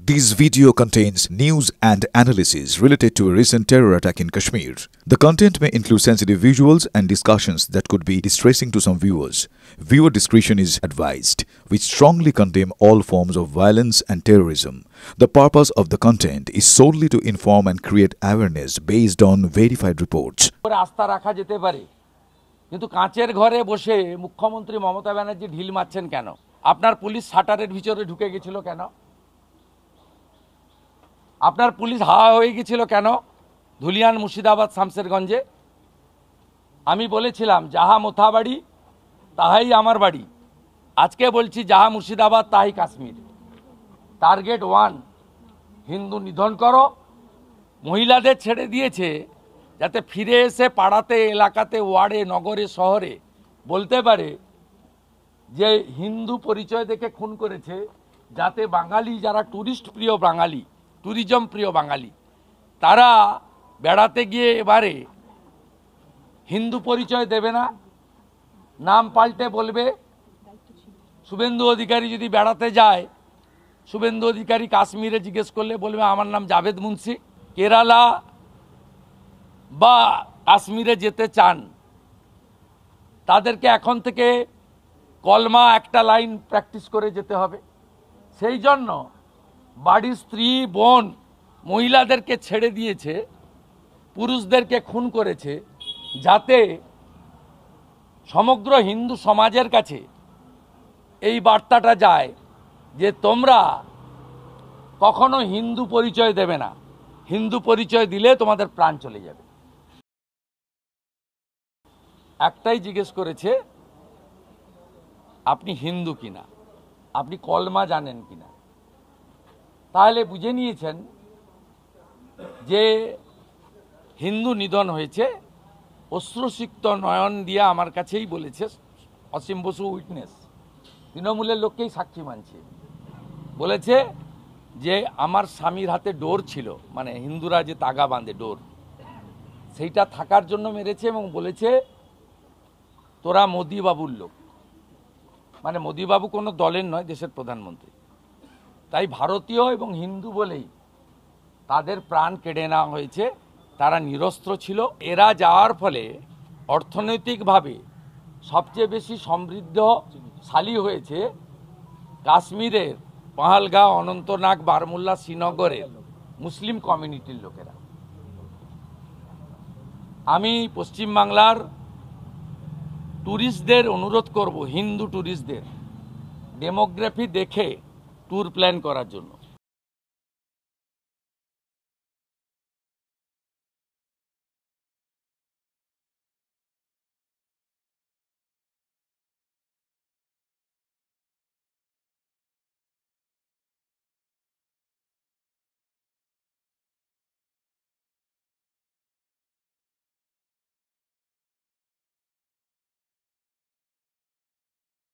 This video contains news and analysis related to a recent terror attack in Kashmir. The content may include sensitive visuals and discussions that could be distressing to some viewers. Viewer discretion is advised. We strongly condemn all forms of violence and terrorism. The purpose of the content is solely to inform and create awareness based on verified reports. আস্থা রাখা যেতে পারে কিন্তু কাঁচের ঘরে বসে মুখ্যমন্ত্রী মমতা ব্যানার্জি ঢিল মারছেন কেন? আপনার পুলিশ শাটারের ভিতরে ঢুকে গিয়েছিল কেন? আপনার পুলিশ হাওয়া হয়ে গিয়েছিল কেন? ধুলিয়ান, মুর্শিদাবাদ, শামসেরগঞ্জে আমি বলেছিলাম যাহা মোথাবাড়ি তাহাই আমার বাড়ি। আজকে বলছি যাহা মুর্শিদাবাদ তাহাই কাশ্মীর। টার্গেট 1, হিন্দু নিধন করো। মহিলাদের ছেড়ে দিয়েছে যাতে ফিরে এসে পাড়াতে, এলাকাতে, ওয়ার্ডে, নগরে, শহরে বলতে পারে যে হিন্দু পরিচয় দেখে খুন করেছে, যাতে বাঙালি যারা টুরিস্ট প্রিয় বাঙালি, ট্যুরিজম প্রিয় বাঙালি, তারা বেড়াতে গিয়ে এবারে হিন্দু পরিচয় দেবে না, নাম পাল্টে বলবে। শুভেন্দু অধিকারী যদি বেড়াতে যায়, শুভেন্দু অধিকারী কাশ্মীরে জিজ্ঞেস করলে বলবে আমার নাম জাভেদ মুন্সি। কেরালা বা কাশ্মীরে যেতে চান তাদেরকে এখন থেকে কলমা একটা লাইন প্র্যাকটিস করে যেতে হবে। সেই জন্য বাড়ির স্ত্রী, বোন, মহিলাদেরকে ছেড়ে দিয়েছে, পুরুষদেরকে খুন করেছে, যাতে সমগ্র হিন্দু সমাজের কাছে এই বার্তাটা যায় যে তোমরা কখনো হিন্দু পরিচয় দেবে না, হিন্দু পরিচয় দিলে তোমাদের প্রাণ চলে যাবে। একটাই জিজ্ঞেস করেছে আপনি হিন্দু কিনা, আপনি কলমা জানেন কিনা। তাহলে বুঝে নিয়েছেন যে হিন্দু নিধন হয়েছে। অশ্রুসিক্ত নয়ন দিয়ে আমার কাছেই বলেছে অসীম বসু, উইটনেস, তৃণমূলের লোককেই সাক্ষী মানছে। বলেছে যে আমার স্বামীর হাতে ডোর ছিল, মানে হিন্দুরা যে তাগা বাঁধে ডোর, সেইটা থাকার জন্য মেরেছে এবং বলেছে তোরা মোদি বাবুর লোক। মানে মোদি বাবু কোনো দলের নয়, দেশের প্রধানমন্ত্রী। তাই ভারতীয় এবং হিন্দু বলেই তাদের প্রাণ কেড়ে নেওয়া হয়েছে। তারা নিরস্ত্র ছিল। এরা যাওয়ার ফলে অর্থনৈতিকভাবে সবচেয়ে বেশি সমৃদ্ধশালী হয়েছে কাশ্মীরের পাহালগাঁও, অনন্তনাগ, বারমুল্লা, শ্রীনগরের মুসলিম কমিউনিটির লোকেরা। আমি পশ্চিমবাংলার ট্যুরিস্টদের অনুরোধ করব, হিন্দু ট্যুরিস্টদের ডেমোগ্রাফি দেখে ট্যুর প্ল্যান করার জন্য।